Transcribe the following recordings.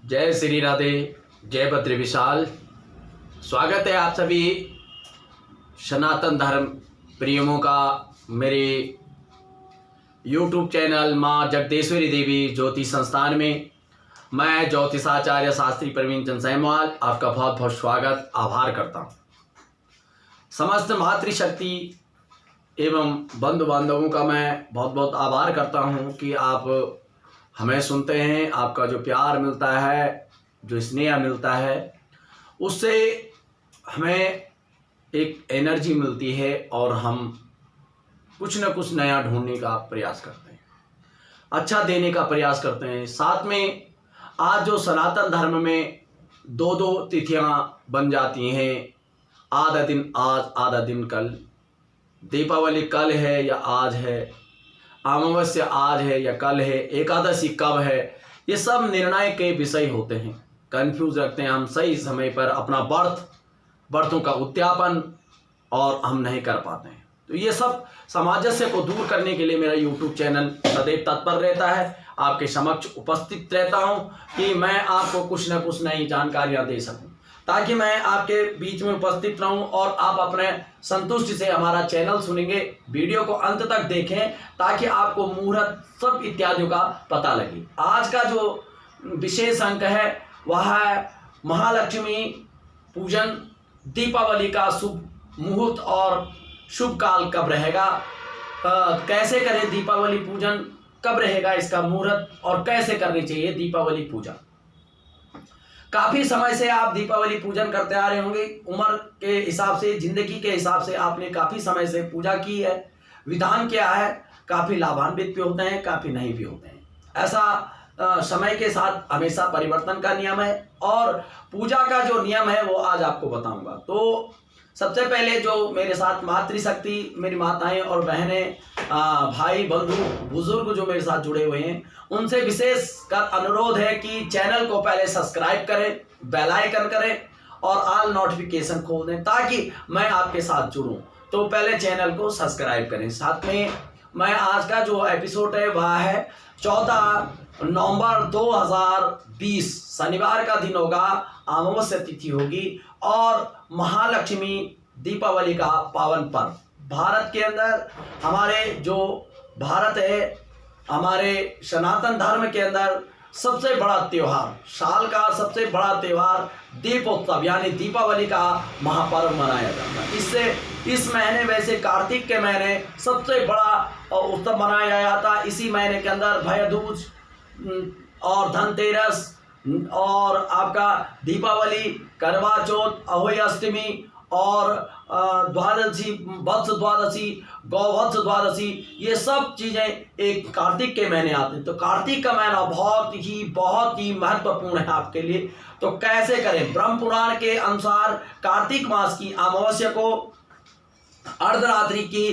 जय श्री राधे, जय बद्री विशाल। स्वागत है आप सभी सनातन धर्म प्रेमियों का मेरे YouTube चैनल माँ जगदेश्वरी देवी ज्योति संस्थान में। मैं ज्योतिषाचार्य शास्त्री प्रवीण चंद सैमवाल आपका बहुत बहुत स्वागत आभार करता हूँ। समस्त मातृशक्ति एवं बंधु बांधवों का मैं बहुत बहुत आभार करता हूँ कि आप हमें सुनते हैं। आपका जो प्यार मिलता है, जो स्नेह मिलता है, उससे हमें एक एनर्जी मिलती है और हम कुछ न कुछ नया ढूंढने का प्रयास करते हैं, अच्छा देने का प्रयास करते हैं। साथ में आज जो सनातन धर्म में दो दो तिथियां बन जाती हैं, आधा दिन आज आधा दिन कल, दीपावली कल है या आज है, अमावस्या आज है या कल है, एकादशी कब है, ये सब निर्णय के विषय होते हैं। कंफ्यूज रखते हैं हम सही समय पर अपना बर्थों का उद्यापन और हम नहीं कर पाते हैं। तो ये सब सामंजस्य को दूर करने के लिए मेरा YouTube चैनल सदैव तत्पर रहता है, आपके समक्ष उपस्थित रहता हूं कि मैं आपको कुछ न कुछ नई जानकारियां दे सकूं, ताकि मैं आपके बीच में उपस्थित रहूं और आप अपने संतुष्टि से हमारा चैनल सुनेंगे। वीडियो को अंत तक देखें ताकि आपको मुहूर्त सब इत्यादियों का पता लगे। आज का जो विशेष अंक है वह है महालक्ष्मी पूजन। दीपावली का शुभ मुहूर्त और शुभ काल कब रहेगा, कैसे करें दीपावली पूजन, कब रहेगा इसका मुहूर्त और कैसे करनी चाहिए दीपावली पूजा। काफी समय से आप दीपावली पूजन करते आ रहे होंगे। उम्र के हिसाब से, जिंदगी के हिसाब से आपने काफी समय से पूजा की है, विधान किया है। काफी लाभान्वित भी होते हैं, काफी नहीं भी होते हैं। ऐसा समय के साथ हमेशा परिवर्तन का नियम है और पूजा का जो नियम है वो आज आपको बताऊंगा। तो सबसे पहले जो मेरे साथ मातृशक्ति, मेरी माताएं और बहनें, भाई बंधु बुजुर्ग जो मेरे साथ जुड़े हुए हैं, उनसे विशेष कर अनुरोध है कि चैनल को पहले सब्सक्राइब करें, बेल आइकन करें और ऑल नोटिफिकेशन खोल दें ताकि मैं आपके साथ जुड़ूं। तो पहले चैनल को सब्सक्राइब करें। साथ में मैं आज का जो एपिसोड है वह है 14 नवंबर 2020, शनिवार का दिन होगा, अमावस्या तिथि होगी और महालक्ष्मी दीपावली का पावन पर्व। भारत के अंदर, हमारे जो भारत है, हमारे सनातन धर्म के अंदर सबसे बड़ा त्योहार, साल का सबसे बड़ा त्योहार दीपोत्सव यानी दीपावली का महापर्व मनाया जाता है। इससे इस महीने, वैसे कार्तिक के महीने सबसे बड़ा उत्सव मनाया जाता है। इसी महीने के अंदर भैया दूज और धनतेरस और आपका दीपावली, करवा चौथ, अहोई अष्टमी और द्वादशी, वत्स द्वादशी, गौवत्स द्वादशी, ये सब चीज़ें एक कार्तिक के महीने आते हैं। तो कार्तिक का महीना बहुत ही महत्वपूर्ण है आपके लिए। तो कैसे करें? ब्रह्म पुराण के अनुसार कार्तिक मास की अमावस्या को अर्धरात्रि की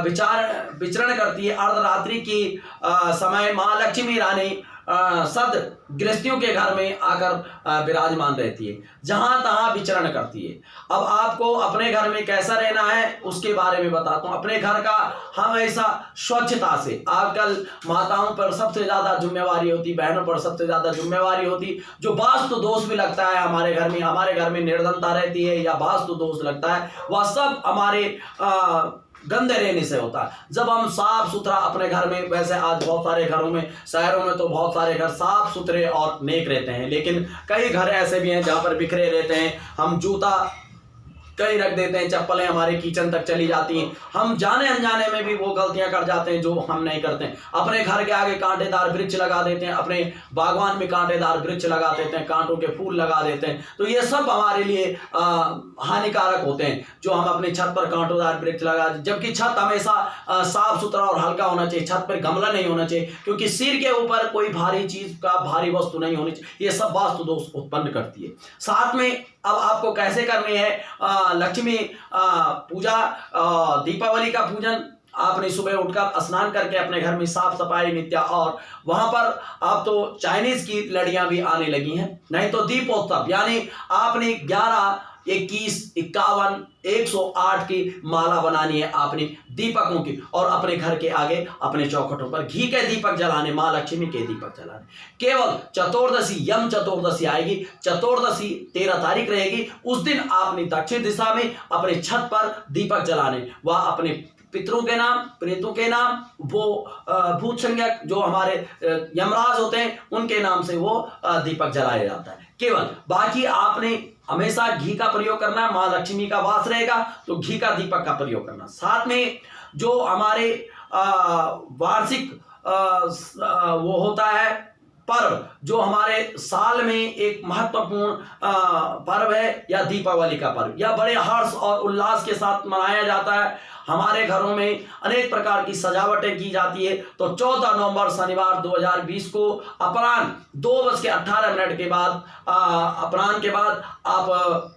विचरण करती है। अर्धरात्रि की समय माँ लक्ष्मी रानी सद गृहस्थियों के घर में आकर विराजमान रहती है, जहां तहां विचरण करती है। अब आपको अपने घर में कैसा रहना है उसके बारे में बताता हूं। अपने घर का हमेशा स्वच्छता से, आजकल माताओं पर सबसे ज्यादा जिम्मेवारी होती, बहनों पर सबसे ज्यादा जिम्मेवारी होती। जो वास्तु दोष भी लगता है हमारे घर में निर्धनता रहती है या वास्तु दोष लगता है, वह सब हमारे गंदे रहने से होता है। जब हम साफ सुथरा अपने घर में, वैसे आज बहुत सारे घरों में, शहरों में तो बहुत सारे घर साफ सुथरे और नेक रहते हैं, लेकिन कई घर ऐसे भी हैं जहां पर बिखरे रहते हैं। हम जूता कहीं रख देते हैं, चप्पलें हमारे किचन तक चली जाती हैं। हम जाने अनजाने में भी वो गलतियां कर जाते हैं जो हम नहीं करते हैं। अपने घर के आगे कांटेदार वृक्ष लगा देते हैं, अपने बागवान में कांटेदार वृक्ष लगा देते हैं, कांटों के फूल लगा देते हैं। तो ये सब हमारे लिए हानिकारक होते हैं जो हम अपनी छत पर कांटेदार वृक्ष लगा, जबकि छत हमेशा साफ सुथरा और हल्का होना चाहिए। छत पर गमला नहीं होना चाहिए, क्योंकि सिर के ऊपर कोई भारी चीज का, भारी वस्तु नहीं होनी चाहिए। ये सब वास्तु दोष उत्पन्न करती है। साथ में अब आपको कैसे करनी है लक्ष्मी पूजा, दीपावली का पूजन आपने सुबह उठकर स्नान करके अपने घर में साफ सफाई नित्य, और वहां पर अब तो चाइनीज की लड़ियां भी आने लगी हैं, नहीं तो दीपोत्सव यानी आपने 11, 21, 51, 108 की माला बनानी है आपने दीपकों की, और अपने घर के आगे अपने चौखटों पर घी के दीपक जलाने, माँ लक्ष्मी के दीपक जलाने। केवल चतुर्दशी, यम चतुर्दशी आएगी, चतुर्दशी 13 तारीख रहेगी, उस दिन आपने दक्षिण दिशा में अपने छत पर दीपक जलाने, वह अपने पितरों के नाम, प्रेतों के नाम, वो भूत संज्ञक जो हमारे यमराज होते हैं उनके नाम से वो दीपक जलाया जाता है केवल। बाकी आपने हमेशा घी का प्रयोग करना है, माँ लक्ष्मी का वास रहेगा तो घी का दीपक का प्रयोग करना। साथ में जो हमारे वार्षिक वो होता है पर्व, जो हमारे साल में एक महत्वपूर्ण पर्व है, या दीपावली का पर्व, यह बड़े हर्ष और उल्लास के साथ मनाया जाता है। हमारे घरों में अनेक प्रकार की सजावटें की जाती है। तो 14 नवंबर शनिवार 2020 को अपराह्न 2:18 के बाद, अपराह्न के बाद आप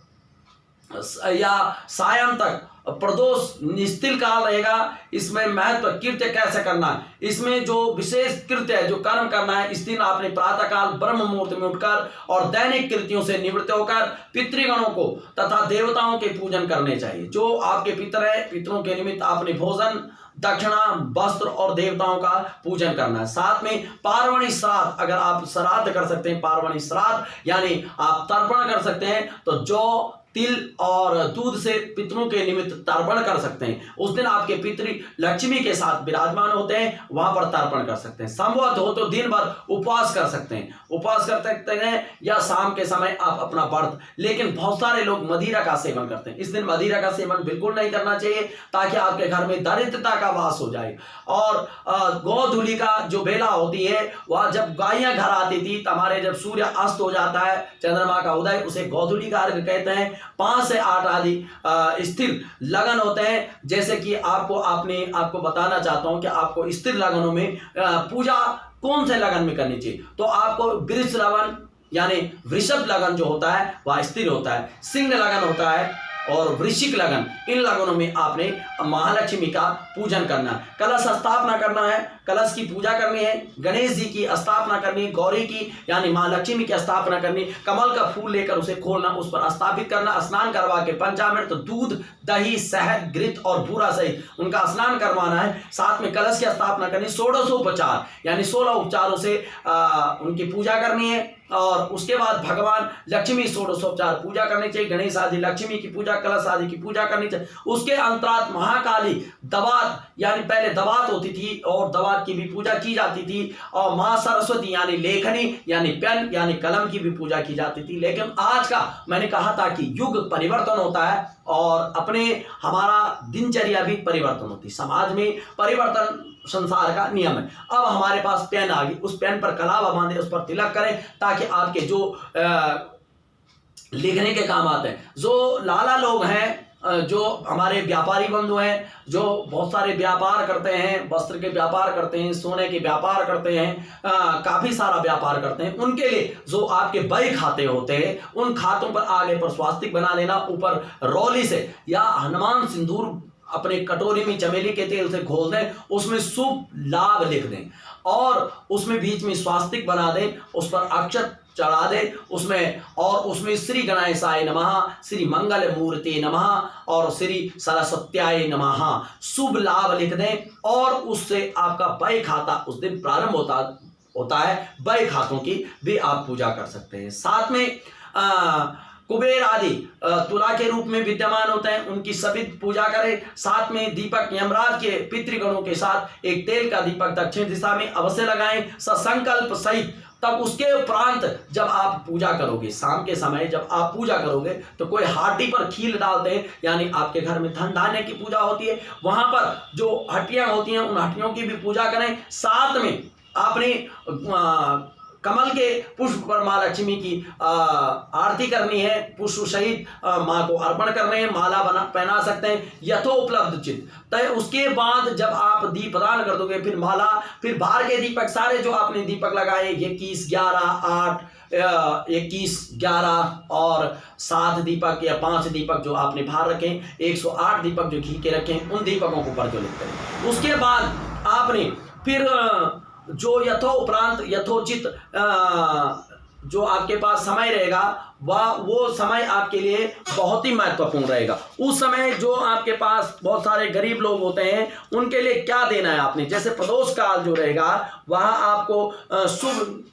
या सायं तक प्रदोष निस्तिल काल रहेगा। इसमें महत्व कृत्य कैसे करना है, इसमें जो विशेष कृत्य है, जो कर्म करना है, इस दिन आपने प्रातःकाल ब्रह्म मुहूर्त में उठकर और दैनिक कृत्यों से निवृत्त होकर पितृगणों को तथा देवताओं के पूजन करने चाहिए। जो आपके पितर है, पितरों के निमित्त आपने भोजन, दक्षिणा, वस्त्र और देवताओं का पूजन करना है। साथ में पार्वणी श्राद्ध, अगर आप श्राद्ध कर सकते हैं, पार्वणी श्राद्ध यानी आप तर्पण कर सकते हैं, तो जौ, तिल और दूध से पितरों के निमित्त तर्पण कर सकते हैं। उस दिन आपके पितृ लक्ष्मी के साथ विराजमान होते हैं, वहां पर तर्पण कर सकते हैं। संभव हो तो दिन भर उपवास कर सकते हैं, उपवास कर सकते हैं, या शाम के समय आप अपना व्रत। लेकिन बहुत सारे लोग मदिरा का सेवन करते हैं, इस दिन मदिरा का सेवन बिल्कुल नहीं करना चाहिए, ताकि आपके घर में दरिद्रता का वास हो जाए। और गोधूलि का जो बेला होती है, वह जब गायें घर आती थी, हमारे जब सूर्य अस्त हो जाता है, चंद्रमा का उदय, उसे गोधूलि का कहते हैं। 5 से 8 आदि स्थिर लगन होते हैं। जैसे कि आपको बताना चाहता हूं कि आपको स्थिर लगनों में पूजा कौन से लगन में करनी चाहिए। तो आपको वृष लगन यानी वृषभ लगन जो होता है वह स्थिर होता है, सिंह लगन होता है और वृश्चिक लगन, इन लगनों में आपने महालक्ष्मी का पूजन करना है। कलश स्थापना करना है, कलश की पूजा करनी है, गणेश जी की स्थापना करनी, गौरी की यानी माँ लक्ष्मी की स्थापना करनी, कमल का फूल लेकर उसे खोलना, उस पर स्थापित करना, स्नान करवा के पंचामृत, दूध, दही, शहद, घृत और बूरा सहित उनका स्नान करवाना है। साथ में कलश की स्थापना करनी, 16 यानी 16 उपचारों से उनकी पूजा करनी है। और उसके बाद भगवान लक्ष्मी 16 पूजा करनी चाहिए, गणेश आदि लक्ष्मी की पूजा, कलश आदि की पूजा करनी चाहिए। उसके अंतरात महाकाली, दवात यानी पहले दवात होती थी और दवात की भी पूजा की जाती थी, और माँ सरस्वती यानी लेखनी यानी पेन यानी कलम की भी पूजा की जाती थी। लेकिन आज का मैंने कहा था कि युग परिवर्तन होता है और अपने हमारा दिनचर्या भी परिवर्तन होती है, समाज में परिवर्तन संसार का नियम है। अब हमारे पास पेन आ गई, उस पेन पर कलावा बांधे, उस पर तिलक करें, ताकि आपके जो लिखने के काम आते हैं। जो लाला लोग हैं, जो हमारे व्यापारी बंधु हैं, जो बहुत सारे व्यापार करते हैं, वस्त्र के व्यापार करते हैं, सोने के व्यापार करते हैं, काफी सारा व्यापार करते हैं, उनके लिए जो आपके बही खाते होते हैं, उन खातों पर आगे पर स्वास्तिक बना लेना, ऊपर रौली से या हनुमान सिंदूर अपने कटोरी में चमेली के तेल से घोल दें, उसमें शुभ लाभ लिख दें और उसमें बीच में स्वास्तिक बना दें, उस पर अक्षत चढ़ा दें उसमें, और उसमें श्री गणेशाय नमः, श्री मंगल मूर्ति नमः और श्री सरस्वत्याय नमः शुभ लाभ लिख दें। और उससे आपका बही खाता उस दिन प्रारंभ होता है। बही खातों की भी आप पूजा कर सकते हैं। साथ में कुबेर आदि तुला के रूप में विद्यमान होते हैं, उनकी सभी पूजा करें। साथ में दीपक यमराज के पितृगणों के साथ एक तेल का दीपक दक्षिण दिशा में अवश्य लगाएं संकल्प सहित। तब उसके उपरांत जब आप पूजा करोगे, शाम के समय जब आप पूजा करोगे, तो कोई हाटी पर खील डालते हैं, यानी आपके घर में धन धान्य की पूजा होती है, वहां पर जो हटियां होती हैं उन हटियों की भी पूजा करें। साथ में आपने कमल के पुष्प पर माँ लक्ष्मी की आरती करनी है, पुष्प सहित माँ को अर्पण करने हैं, माला बना पहना सकते हैं यथोपलब्ध चित। तय उसके बाद जब आप दीपदान कर दोगे फिर माला, फिर बाहर के दीपक सारे जो आपने दीपक लगाए 21, 11, 8, 21, 11 और 7 दीपक या 5 दीपक जो आपने बाहर रखे, 108 दीपक जो घी के रखे, उन दीपकों को प्रज्वलित करें। उसके बाद आपने फिर जो यथोपरांत यथोचित जो आपके पास समय रहेगा वो समय आपके लिए बहुत ही महत्वपूर्ण रहेगा। उस समय जो आपके पास बहुत सारे गरीब लोग होते हैं उनके लिए क्या देना है आपने, जैसे प्रदोष काल जो रहेगा वहाँ आपको शुभ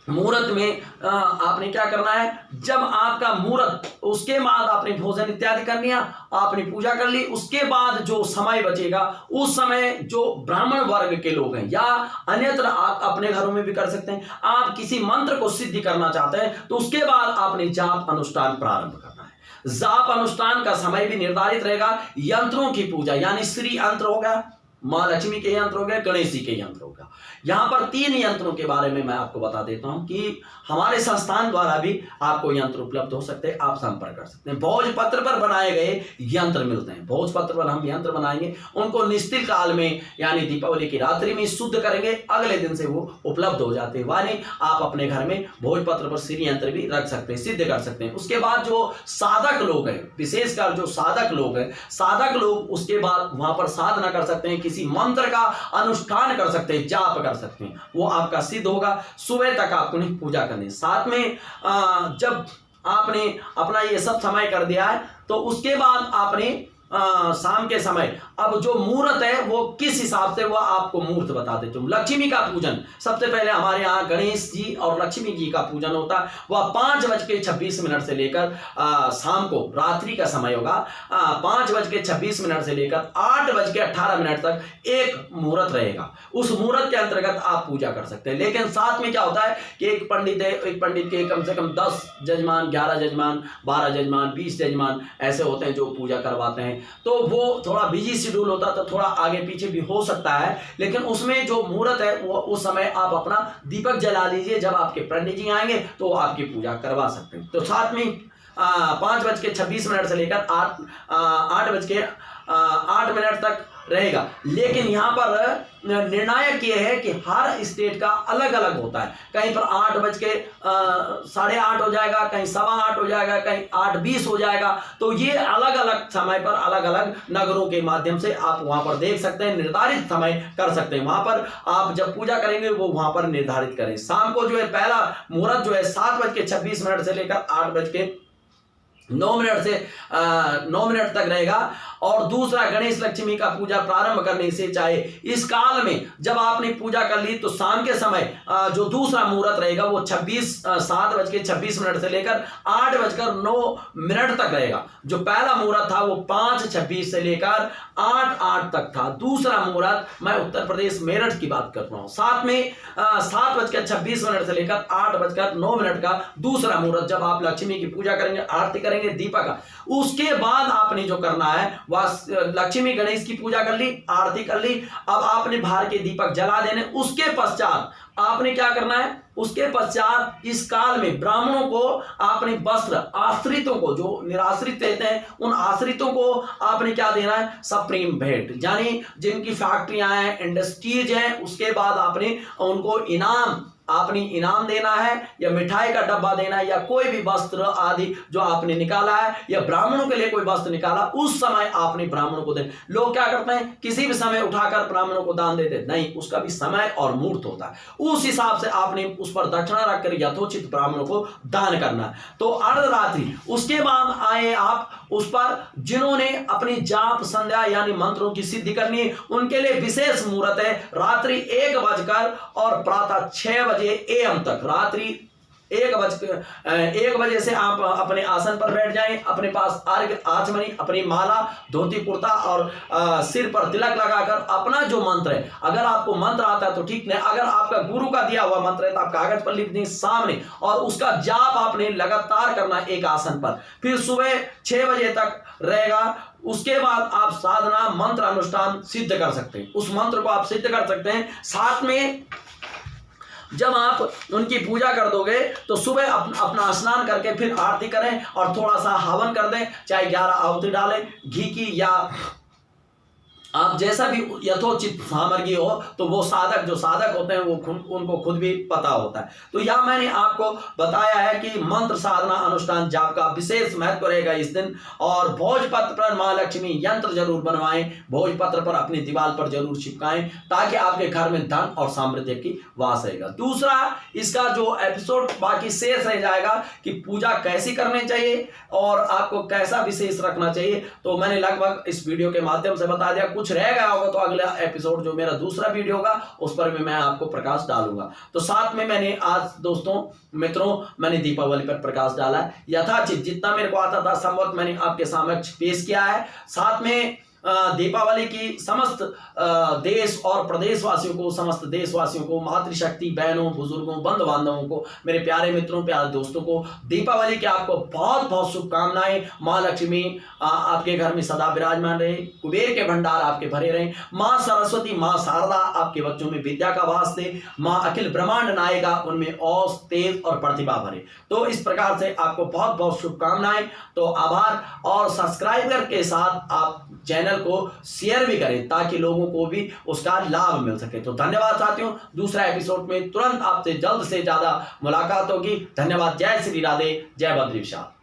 मुहूर्त में आपने क्या करना है, जब आपका मुहूर्त उसके बाद आपने भोजन इत्यादि कर लिया, आपने पूजा कर ली, उसके बाद जो समय बचेगा उस समय जो ब्राह्मण वर्ग के लोग हैं या अन्यत्र आप अपने घरों में भी कर सकते हैं, आप किसी मंत्र को सिद्ध करना चाहते हैं तो उसके बाद आपने जाप अनुष्ठान प्रारंभ करना है। जाप अनुष्ठान का समय भी निर्धारित रहेगा। यंत्रों की पूजा यानी श्री यंत्र हो गया, माँ लक्ष्मी के यंत्र हो गए, गणेश जी के यंत्र हो गया। यहाँ पर 3 यंत्रों के बारे में मैं आपको बता देता हूँ कि हमारे संस्थान द्वारा भी आपको यंत्र उपलब्ध हो सकते हैं, आप संपर्क कर सकते हैं। भोजपत्र पर बनाए गए यंत्र मिलते हैं, भोजपत्र पर हम यंत्र बनाएंगे, उनको निश्चित काल में यानी दीपावली की रात्रि में शुद्ध करेंगे, अगले दिन से वो उपलब्ध हो जाते हैं। वानी आप अपने घर में भोजपत्र पर श्री यंत्र भी रख सकते हैं, सिद्ध कर सकते हैं। उसके बाद जो साधक लोग हैं, विशेषकर जो साधक लोग हैं, साधक लोग उसके बाद वहां पर साधना कर सकते हैं, किसी मंत्र का अनुष्ठान कर सकते हैं, जाप कर सकते हैं, वो आपका सिद्ध होगा। सुबह तक आपको नहीं पूजा करनी। साथ में जब आपने अपना ये सब समय कर दिया है तो उसके बाद आपने शाम के समय अब जो मुहूर्त है वो किस हिसाब से, वो आपको मुहूर्त बता देता हूं। लक्ष्मी का पूजन सबसे पहले हमारे यहाँ गणेश जी और लक्ष्मी जी का पूजन होता है, वह 5:26 से लेकर शाम को रात्रि का समय होगा 5:26 से लेकर 8:18 तक एक मुहूर्त रहेगा। उस मुहूर्त के अंतर्गत आप पूजा कर सकते हैं। लेकिन साथ में क्या होता है कि एक पंडित है, एक पंडित के कम से कम 10 जजमान, 11 जजमान, 12 जजमान, 20 जजमान ऐसे होते हैं जो पूजा करवाते हैं, तो वो थोड़ा बिजी शेड्यूल होता है तो थोड़ा आगे पीछे भी हो सकता है। लेकिन उसमें जो मुहूर्त है वो उस समय आप अपना दीपक जला लीजिए, जब आपके पंडित जी आएंगे तो वो आपकी पूजा करवा सकते हैं। तो साथ में 5:26 से लेकर 8:08 तक रहेगा। लेकिन यहाँ पर निर्णायक ये है कि हर स्टेट का अलग अलग होता है, कहीं पर 8:08 हो जाएगा, कहीं 8:15 हो जाएगा, कहीं 8:20 हो जाएगा। तो ये अलग अलग समय पर अलग अलग नगरों के माध्यम से आप वहां पर देख सकते हैं, निर्धारित समय कर सकते हैं। वहां पर आप जब पूजा करेंगे वो वहां पर निर्धारित करें। शाम को जो है पहला मुहूर्त जो है 7:26 से लेकर 8:09 से 9 तक रहेगा। और दूसरा गणेश लक्ष्मी का पूजा प्रारंभ करने से चाहे इस काल में जब आपने पूजा कर ली तो शाम के समय जो दूसरा मुहूर्त रहेगा वो 7:26 से लेकर 8:09 तक रहेगा। जो पहला मुहूर्त था वो 5:26 से लेकर 8:08 तक था। दूसरा मुहूर्त मैं उत्तर प्रदेश मेरठ की बात कर रहा हूँ। साथ में 7:26 से लेकर 8:09 का दूसरा मुहूर्त, जब आप लक्ष्मी की पूजा करेंगे, आरती करेंगे दीपक का, उसके बाद आपने जो करना है वह लक्ष्मी गणेश की पूजा कर ली, आरती कर ली, अब आपने बाहर के दीपक जला देने। उसके पश्चात आपने क्या करना है, उसके पश्चात इस काल में ब्राह्मणों को आपने वस्त्र, आश्रितों को जो निराश्रित रहते हैं उन आश्रितों को आपने क्या देना है, सप्रीम भेंट, यानी जिनकी फैक्ट्रियां हैं, इंडस्ट्रीज हैं, उसके बाद आपने उनको इनाम देना है, या मिठाई का डब्बा देना है, या कोई भी वस्त्र आदि जो आपने निकाला है, या ब्राह्मणों के लिए कोई वस्त्र निकाला, उस समय आपने ब्राह्मणों को देना। लोग क्या करते हैं, किसी भी समय उठाकर ब्राह्मणों को दान देते नहीं, उसका भी समय और मुहूर्त होता है। उस हिसाब से आपने उस पर दक्षिणा रखकर यथोचित ब्राह्मणों को दान करना है। तो अर्धरात्रि उसके बाद आए आप उस पर, जिन्होंने अपनी जाप संध्या यानी मंत्रों की सिद्धि करनी है, उनके लिए विशेष मुहूर्त है रात्रि 1 और प्रातः 6 AM तक। रात्रि 1 बजे से आप अपने आसन पर बैठ जाएं, अपने पास अर्घ, आचमनी, अपनी माला, धोती कुर्ता और सिर पर तिलक लगाकर अपना जो मंत्र है, अगर आपको मंत्र आता है तो ठीक, नहीं अगर आपका गुरु का दिया हुआ मंत्र है तो आप कागज पर लिख दें सामने, और उसका जाप आपने लगातार करना एक आसन पर। फिर सुबह 6 बजे तक रहेगा। उसके बाद आप साधना मंत्र अनुष्ठान सिद्ध कर सकते हैं, उस मंत्र को आप सिद्ध कर सकते हैं। साथ में जब आप उनकी पूजा कर दोगे तो सुबह अपना स्नान करके फिर आरती करें और थोड़ा सा हवन कर दें, चाहे 11 आहुति डालें घी की, या आप जैसा भी यथोचित सामग्री हो, तो वो साधक जो साधक होते हैं वो उनको खुद भी पता होता है। तो यह मैंने आपको बताया है कि मंत्र साधना अनुष्ठान जाप का विशेष महत्व रहेगा इस दिन। और भोजपत्र पर माँ लक्ष्मी यंत्र जरूर बनवाएं, भोजपत्र पर अपनी दीवार पर जरूर चिपकाएं, ताकि आपके घर में धन और सामर्थ्य की वास रहेगा। दूसरा, इसका जो एपिसोड बाकी शेष रह जाएगा कि पूजा कैसी करनी चाहिए और आपको कैसा विशेष रखना चाहिए, तो मैंने लगभग इस वीडियो के माध्यम से बता दिया। कुछ रह गया होगा तो अगला एपिसोड जो मेरा दूसरा वीडियो होगा उस पर भी मैं आपको प्रकाश डालूंगा। तो साथ में मैंने आज दोस्तों मित्रों मैंने दीपावली पर प्रकाश डाला है, यथाचित जितना मेरे को आता था संभव मैंने आपके समक्ष पेश किया है। साथ में दीपावली की समस्त देश और प्रदेशवासियों को, समस्त देशवासियों को, मातृशक्ति बहनों, बुजुर्गों, बंधु बांधवों को, मेरे प्यारे मित्रों, प्यारे दोस्तों को दीपावली की आपको बहुत बहुत शुभकामनाएं। माँ लक्ष्मी आपके घर में सदा विराजमान रहे, कुबेर के भंडार आपके भरे रहे, माँ सरस्वती, माँ शारदा आपके बच्चों में विद्या का वास दे, माँ अखिल ब्रह्मांड नायिका उनमें औस, तेज और प्रतिभा भरे। तो इस प्रकार से आपको बहुत बहुत शुभकामनाएं। तो आभार, और सब्सक्राइबर के साथ आप चैनल को शेयर भी करें ताकि लोगों को भी उसका लाभ मिल सके। तो धन्यवाद साथियों, दूसरा एपिसोड में तुरंत आपसे जल्द से ज्यादा मुलाकात होगी। धन्यवाद। जय श्री राधे, जय बद्री विशाल।